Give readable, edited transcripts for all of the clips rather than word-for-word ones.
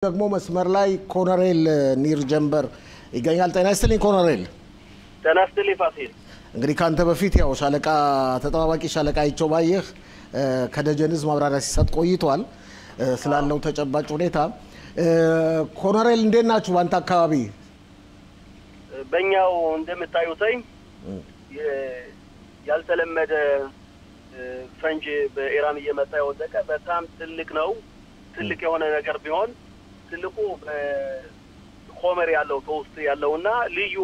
ደግሞ መስመር ላይ ኮሎኔል ኒር ጀንበር ይገኛል። ጤና ይስጥልኝ ኮሎኔል። ጤና ይስጥልኝ ፋሲል። እንግዲህ ካንተ በፊት ያው ሻለቃ ተጠባባቂ ሻለቃ ይቾባየህ ከደጀንዝ ማብራሪያ ሲሰጥ ቆይቷል ስላለው ተጨባጭ ሁኔታ። ኮሎኔል እንዴት ናችሁ ባንተ አካባቢ? በእኛው እንደምታዩትኝ ያልተለመደ ፈንጅ በኢራን እየመጣ የወደቀ በጣም ትልቅ ነው። ትልቅ የሆነ ነገር ቢሆን ትልቁ ኮመር ያለው ተውስት ያለውና ልዩ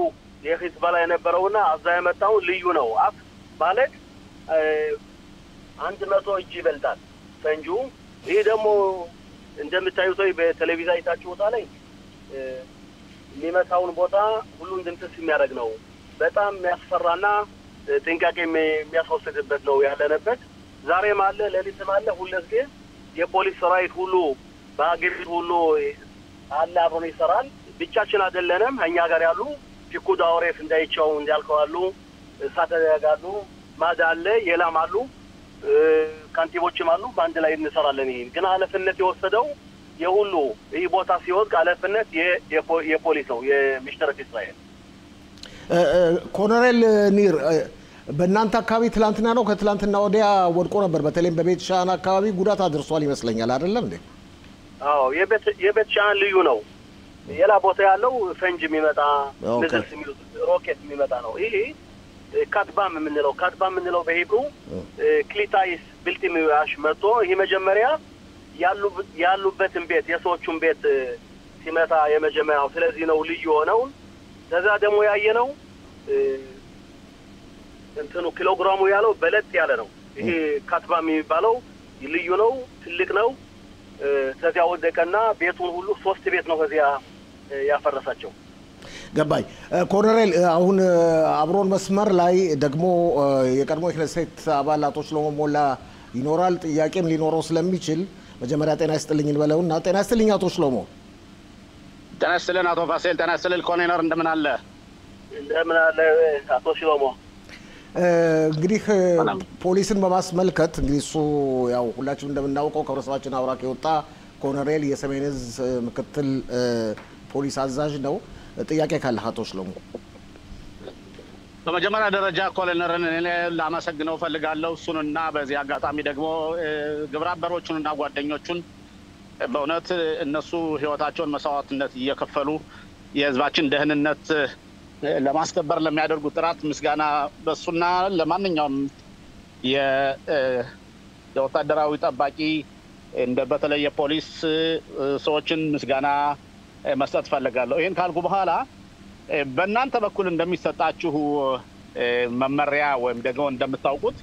የሂዝቦላ የነበረውና አዛ የመጣው ልዩ ነው። አፍ ማለት 100 እጅ ይበልጣል ፈንጁ። ይሄ ደግሞ እንደምታዩት በቴሌቪዥን አይታችሁታ ላይ የሚመታውን ቦታ ሁሉን ድምጽ የሚያደርግ ነው። በጣም የሚያስፈራና ጥንቃቄ የሚያስወስድበት ነው ያለነበት። ዛሬም አለ ለሊትም አለ ሁልጊዜ የፖሊስ ሰራዊት ሁሉ በአገሪቱ ሁሉ አለ አብሮ ይሰራል። ብቻችን አይደለንም። እኛ ጋር ያሉ ፊኩዳ ወሬፍ እንዳይቻው እንዲያልከዋሉ ሳተያጋሉ ማዳለ የላማሉ ካንቲቦችም አሉ። በአንድ ላይ እንሰራለን። ይሄን ግን ኃላፊነት የወሰደው የሁሉ ይሄ ቦታ ሲወድቅ ኃላፊነት የፖሊስ ነው የሚሽተረክ እስራኤል። ኮሎኔል ኒር በእናንተ አካባቢ ትላንትና ነው ከትላንትና ወዲያ ወድቆ ነበር። በተለይም በቤት ሻን አካባቢ ጉዳት አድርሷል ይመስለኛል አይደለም እንዴ? አዎ የቤት ሻን ልዩ ነው። የላ ቦታ ያለው ፈንጅ የሚመጣ ንዝልስ የሚሉት ሮኬት የሚመጣ ነው። ይሄ ካትባም የምንለው በሂብሩ ክሊታይስ ብልቲሚያሽ መጥቶ ይሄ መጀመሪያ ያሉበትን ቤት የሰዎቹን ቤት ሲመታ የመጀመሪያው። ስለዚህ ነው ልዩ ሆነው። ከዛ ደግሞ ያየነው እንትኑ ኪሎግራሙ ያለው በለጥ ያለ ነው። ይሄ ካትባም የሚባለው ልዩ ነው፣ ትልቅ ነው። ከዚያ ወደቀና ቤቱን ሁሉ 3 ቤት ነው ከዚያ ያፈረሳቸው። ገባይ ኮሎኔል። አሁን አብሮን መስመር ላይ ደግሞ የቀድሞ የክኔሴት አባል አቶ ሽሎሞ ሞላ ይኖራል። ጥያቄም ሊኖረው ስለሚችል መጀመሪያ ጤና ይስጥልኝ እንበለውና። ጤና ይስጥልኝ አቶ ሽሎሞ። ጤና ይስጥልን አቶ ፋሲል። ጤና ይስጥልኝ ኮሎኔል። እንደምን አለ? እንደምን አለ አቶ ሽሎሞ። እንግዲህ ፖሊስን በማስመልከት እንግዲህ እሱ ያው ሁላችንም እንደምናውቀው ከህብረተሰባችን አውራክ የወጣ ኮሎኔል የሰሜን ዕዝ ምክትል ፖሊስ አዛዥ ነው። ጥያቄ ካለ አቶ ሽሎሞ። በመጀመሪያ ደረጃ ኮሎኔልን እኔ ላመሰግነው ፈልጋለሁ። እሱንና በዚህ አጋጣሚ ደግሞ ግብረ አበሮቹንና ጓደኞቹን በእውነት እነሱ ህይወታቸውን መስዋዕትነት እየከፈሉ የህዝባችን ደህንነት ለማስከበር ለሚያደርጉት ጥረት ምስጋና በሱና ለማንኛውም የወታደራዊ ጠባቂ እንደ በተለይ የፖሊስ ሰዎችን ምስጋና መስጠት ፈልጋለሁ። ይሄን ካልኩ በኋላ በእናንተ በኩል እንደሚሰጣችሁ መመሪያ ወይም ደግሞ እንደምታውቁት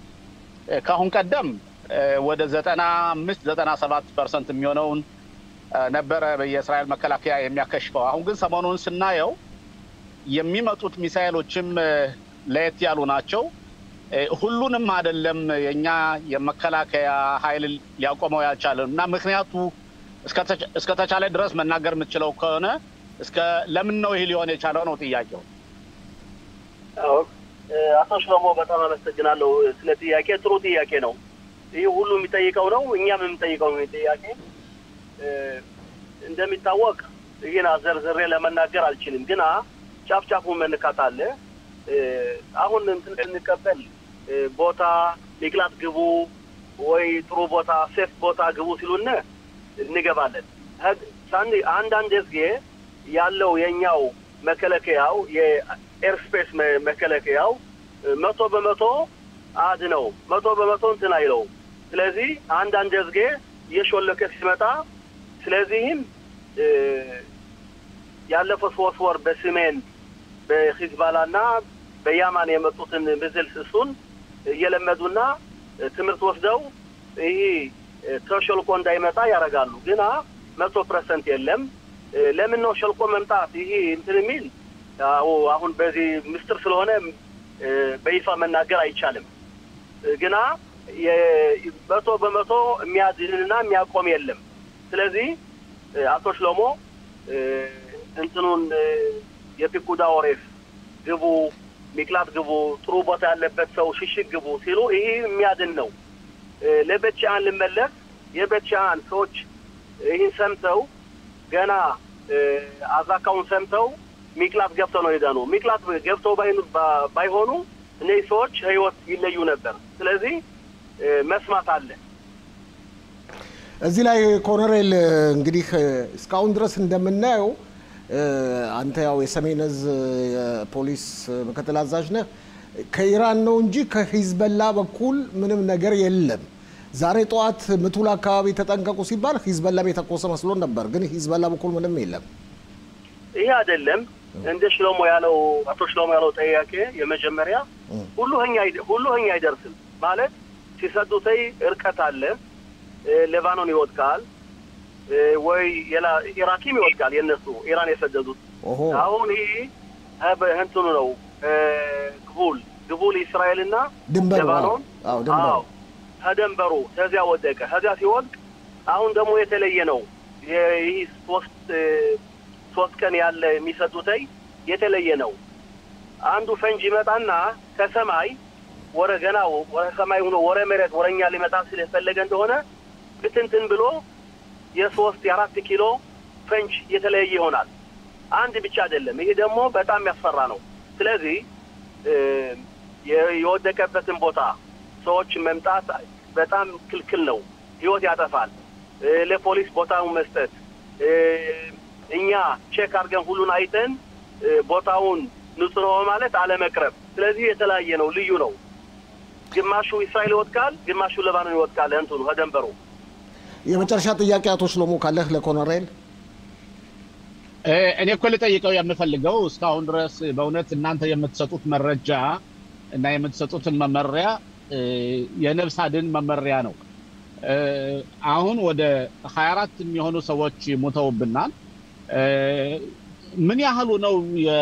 ካሁን ቀደም ወደ 95-97% የሚሆነውን ነበረ የእስራኤል መከላከያ የሚያከሽፈው። አሁን ግን ሰሞኑን ስናየው የሚመጡት ሚሳኤሎችም ለየት ያሉ ናቸው። ሁሉንም አይደለም የኛ የመከላከያ ኃይል ሊያቆመው ያልቻለው እና ምክንያቱ እስከ ተቻለ ድረስ መናገር የምትችለው ከሆነ እስከ ለምን ነው ይሄ ሊሆን የቻለው ነው ጥያቄው። አዎ አቶ ሽሎሞ በጣም አመሰግናለሁ ስለ ጥያቄ። ጥሩ ጥያቄ ነው። ይሄ ሁሉ የሚጠይቀው ነው፣ እኛም የምንጠይቀው ነው ጥያቄ። እንደሚታወቅ ይሄን አዘርዝሬ ለመናገር አልችልም፣ ግን ጫፍጫፉን መንካት አለ። አሁን እንትን ስንቀበል ቦታ ሊግላት ግቡ ወይ ጥሩ ቦታ ሴፍ ቦታ ግቡ ሲሉን እንገባለን። አንዳንድ ጊዜ ያለው የኛው መከለከያው የኤርስፔስ መከለከያው 100% አድ ነው፣ 100% እንትን አይለው። ስለዚህ አንዳንድ ጊዜ የሾለከ ሲመጣ ስለዚህም ያለፈው 3 ወር በሰሜን በሂዝቦላና በያማን የመጡትን ምዝልስ እሱን እየለመዱና ትምህርት ወስደው ይሄ ተሸልቆ እንዳይመጣ ያረጋሉ። ግን 100% የለም። ለምን ነው ሸልቆ መምጣት ይሄ እንትን የሚል አሁን በዚህ ምስጢር ስለሆነ በይፋ መናገር አይቻልም። ግና 100% የሚያድንና የሚያቆም የለም። ስለዚህ አቶ ሽሎሞ እንትኑን የፒኩዳ ወሬፍ ግቡ ሚክላት ግቡ ጥሩ ቦታ ያለበት ሰው ሽሽግ ግቡ ሲሉ ይሄ የሚያድን ነው። ለቤት ሻን ልመለስ የቤት ሻን ሰዎች ይህን ሰምተው ገና አዛካውን ሰምተው ሚቅላት ገብተው ነው የዳኑ ሚቅላት ገብተው ባይሆኑ እነዚህ ሰዎች ህይወት ይለዩ ነበር ስለዚህ መስማት አለ እዚህ ላይ ኮሎኔል እንግዲህ እስካሁን ድረስ እንደምናየው አንተ ያው የሰሜን ዕዝ ፖሊስ ምክትል አዛዥ ነህ ከኢራን ነው እንጂ ከሂዝቦላ በኩል ምንም ነገር የለም ዛሬ ጠዋት ምቱል አካባቢ ተጠንቀቁ ሲባል ሂዝቦላ የተኮሰ መስሎ ነበር ግን ሂዝቦላ በኩል ምንም የለም ይሄ አይደለም እንደ ሽሎሞ ያለው አቶ ሽሎሞ ያለው ጠያቄ የመጀመሪያ ሁሉኛ አይደርስም ማለት ሲሰዱተይ እርቀት አለ ሌባኖን ይወድቃል ወይ ኢራቂም ይወድቃል የነሱ ኢራን የሰደዱት አሁን ይሄ እንትኑ ነው ግቡል እስራኤልና ሌባኖን አዎ ተደንበሩ ተዚያ ወደቀ ተዚያ ሲወድቅ አሁን ደግሞ የተለየ ነው ይሄ ሶስት ቀን ያለ የሚሰዱተይ የተለየ ነው አንዱ ፈንጂ ይመጣና ከሰማይ ወረገናው ወረ ሰማይ ሆኖ ወረ መሬት ወረኛ ሊመጣ ስለፈለገ እንደሆነ ብትንትን ብሎ የ3-4 ኪሎ ፈንጂ የተለየ ይሆናል አንድ ብቻ አይደለም ይሄ ደግሞ በጣም ያስፈራ ነው ስለዚህ የወደቀበትን ቦታ ሰዎች መምጣት በጣም ክልክል ነው ህይወት ያጠፋል ለፖሊስ ቦታውን መስጠት እኛ ቼክ አድርገን ሁሉን አይተን ቦታውን ንጹህ ነው ማለት አለ መቅረብ ስለዚህ የተለያየ ነው ልዩ ነው ግማሹ እስራኤል ይወድቃል ግማሹ ሌባኖን ይወድቃል እንትኑ ተደንበሩ የመጨረሻ ጥያቄ አቶ ሽሎሞ ካለህ ለኮሎኔል እኔ እኮ ልጠይቀው የምፈልገው እስካሁን ድረስ በእውነት እናንተ የምትሰጡት መረጃ እና የምትሰጡትን መመሪያ የነፍስ አድን መመሪያ ነው አሁን ወደ 24 የሚሆኑ ሰዎች ሞተውብናል ምን ያህሉ ነው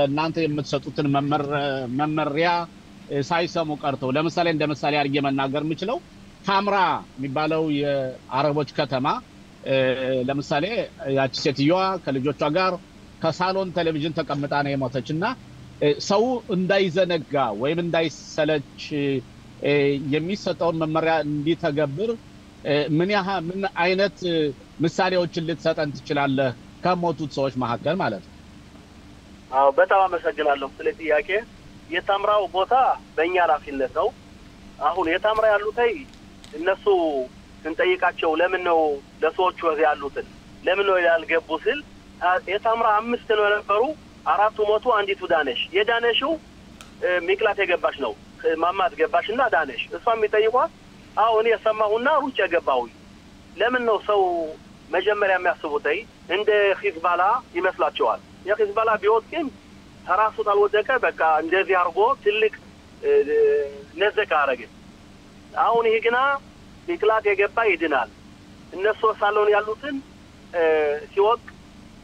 እናንተ የምትሰጡትን መመሪያ ሳይሰሙ ቀርተው ለምሳሌ እንደምሳሌ አርጌ መናገር የምችለው ታምራ የሚባለው የአረቦች ከተማ ለምሳሌ ያቺ ሴትዮዋ ከልጆቿ ጋር ከሳሎን ቴሌቪዥን ተቀምጣ ነው የሞተችና ሰው እንዳይዘነጋ ወይም እንዳይሰለች የሚሰጠውን መመሪያ እንዲተገብር ምን አይነት ምሳሌዎችን ልትሰጠን ትችላለህ ከሞቱት ሰዎች መካከል ማለት ነው አዎ በጣም አመሰግናለሁ ስለ ጥያቄ የታምራው ቦታ በእኛ ኃላፊነት ነው አሁን የታምራ ያሉታይ እነሱ እንጠይቃቸው ለምን ነው ለሰዎቹ ወዚህ ያሉትን ለምን ነው ያልገቡ ሲል የታምራ 5 ነው የነበሩ 4 ሞቱ አንዲቱ ዳነሽ የዳነሽው ሚቅላት የገባሽ ነው ማማት ገባሽና ዳነሽ እሷም የሚጠይቋት አዎ እኔ ሰማሁና ሩጭ የገባው ለምን ነው ሰው መጀመሪያ የሚያስቡታይ እንደ ሂዝቦላ ይመስላቸዋል የሂዝቦላ ቢወድቅም ተራሱ ታልወደቀ በቃ እንደዚህ አርጎ ትልቅ ነዘካ አረገ አሁን ይሄ ግና ሚቅላት የገባ ይድናል እነሱ ሳሎን ያሉትን ሲወቅ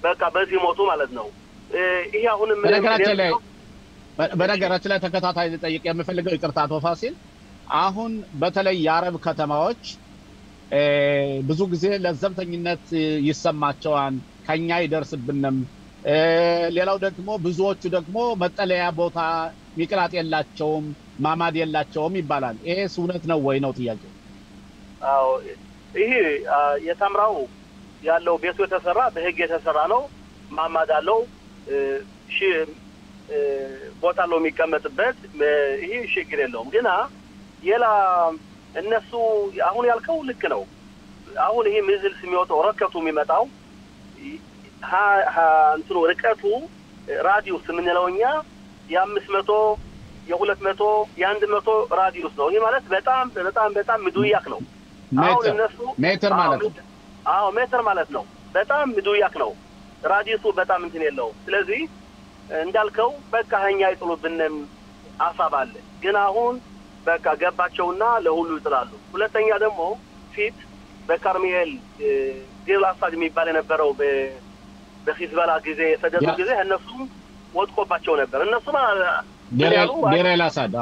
በቃ በዚህ ሞቱ ማለት ነው ይሄ አሁንም በነገራችን ላይ ተከታታይ ልጠይቅ የምፈልገው ይቅርታ አቶ ፋሲል አሁን በተለይ የአረብ ከተማዎች ብዙ ጊዜ ለዘምተኝነት ይሰማቸዋል ከኛ ይደርስብንም ሌላው ደግሞ ብዙዎቹ ደግሞ መጠለያ ቦታ ሚቅላት የላቸውም ማማድ የላቸውም ይባላል ይሄስ እውነት ነው ወይ ነው ጥያቄው አዎ ይሄ የታምራው ያለው ቤቱ የተሰራ በህግ የተሰራ ነው ማማድ አለው ቦታ ነው የሚቀመጥበት ይሄ ችግር የለውም ግና የላ እነሱ አሁን ያልከው ልክ ነው አሁን ይሄ ምዝል የሚወጣው ረከቱ የሚመጣው እንትኑ ርቀቱ ራዲዩስ ምንለውኛ የ500 የ200 የ100 ራዲዩስ ነው ይሄ ማለት በጣም ምዱያክ ነው አሁን እነሱ ሜትር ማለት ነው አዎ ሜትር ማለት ነው በጣም ምዱያክ ነው ራዲዩሱ በጣም እንትን የለው ስለዚህ እንዳልከው በቃ ሀኛ ይጥሉብንም አሳባለ ግን አሁን በቃ ገባቸውና ለሁሉ ይጥላሉ ሁለተኛ ደግሞ ፊት በካርሚኤል ዲላሳድ የሚባል የነበረው በሂዝቦላ ጊዜ የሰደዱ ጊዜ እነሱም ወጥቆባቸው ነበር እነሱም ዲላሳድ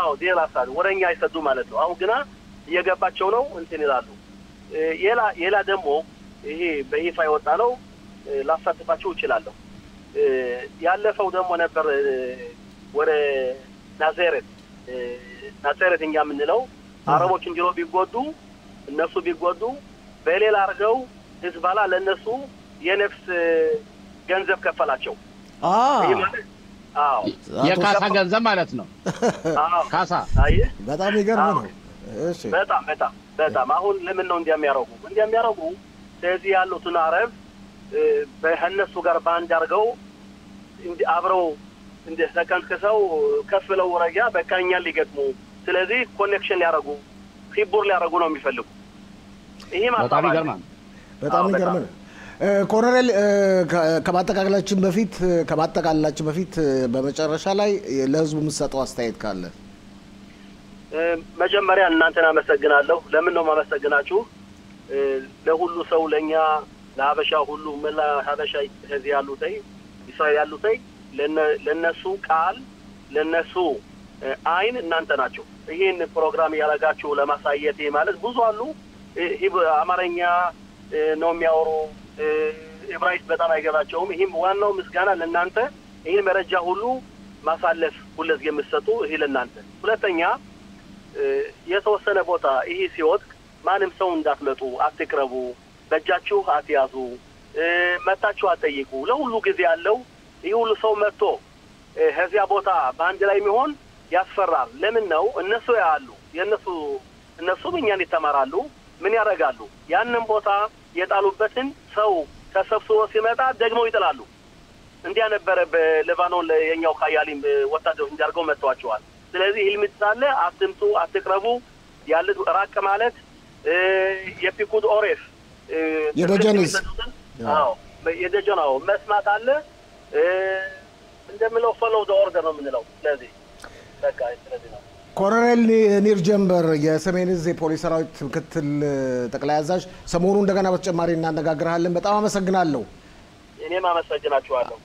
አዎ ዲላሳድ ወረኛ ይሰዱ ማለት ነው አሁን ግና እየገባቸው ነው እንትን ይላሉ የላ ደግሞ ይሄ በይፋ ይወጣ ነው ላሳትፋቸው ይችላል ያለፈው ደግሞ ነበር ወደ ናዝሬት እኛ ምንለው አረቦች እንዲሮ ቢጎዱ እነሱ ቢጎዱ በሌላ አርገው ሂዝቦላ ለነሱ የነፍስ ገንዘብ ከፈላቸው። የካሳ ገንዘብ ማለት ነው። ካሳ በጣም ይገርም ነው። እሺ በጣም አሁን ለምን ነው እንዲያሚያረጉ ስለዚህ ያሉትን አረብ በእነሱ ጋር ባንድ አድርገው አብረው እንደ ተከንከሰው ከፍለው ወረጃ በቃኛ ሊገጥሙ ስለዚህ ኮኔክሽን ሊያረጉ ፊቦር ሊያረጉ ነው የሚፈልጉ። ይሄ በጣም ይገርም ነው። ኮሎኔል ከማጠቃለላችን በፊት በመጨረሻ ላይ ለህዝቡ የምትሰጠው አስተያየት ካለ? መጀመሪያ እናንተን አመሰግናለሁ። ለምን ነው ማመሰግናችሁ? ለሁሉ ሰው ለኛ ለሀበሻ ሁሉ መላ ሀበሻ እዚህ ያሉት እስራኤል ያሉት ለነሱ ቃል ለነሱ አይን እናንተ ናቸው። ይሄን ፕሮግራም ያረጋችሁ ለማሳየት ማለት ብዙ አሉ አማርኛ ነው የሚያወሩ ዕብራይስጥ በጣም አይገባቸውም። ይሄም ዋናው ምስጋና ለእናንተ ይሄን መረጃ ሁሉ ማሳለፍ ሁለት የምትሰጡ ይሄ ለእናንተ። ሁለተኛ የተወሰነ ቦታ ይሄ ሲወድቅ ማንም ሰው እንዳትመጡ አትቅረቡ፣ በእጃችሁ አትያዙ፣ መታችሁ አትጠይቁ። ለሁሉ ጊዜ ያለው ይሄ ሁሉ ሰው መጥቶ ከዚያ ቦታ በአንድ ላይ የሚሆን ያስፈራል። ለምን ነው እነሱ ያሉ እነሱ እኛን ይተማራሉ ምን ያደርጋሉ? ያንን ቦታ የጣሉበትን ሰው ተሰብስቦ ሲመጣ ደግሞ ይጥላሉ። እንዲያ ነበር በሌባኖን የኛው ኃያሊም ወታደሮች እንዲያርገው መጥቷቸዋል። ስለዚህ ህልምት ሳለ አትምጡ አትቅረቡ ያለ ራቅ ማለት የፒኩድ ኦሬፍ የደጀንስ የደጀናው መስማት አለ እንደምለው ፎሎው ዘ ኦርደር ነው የምንለው። ስለዚህ በቃ ስለዚህ ነው። ኮሎኔል ኒር ጀንበር የሰሜን ዕዝ የፖሊስ ሰራዊት ምክትል ጠቅላይ አዛዥ፣ ሰሞኑን እንደገና በተጨማሪ እናነጋግራለን። በጣም አመሰግናለሁ። እኔም አመሰግናችኋለሁ።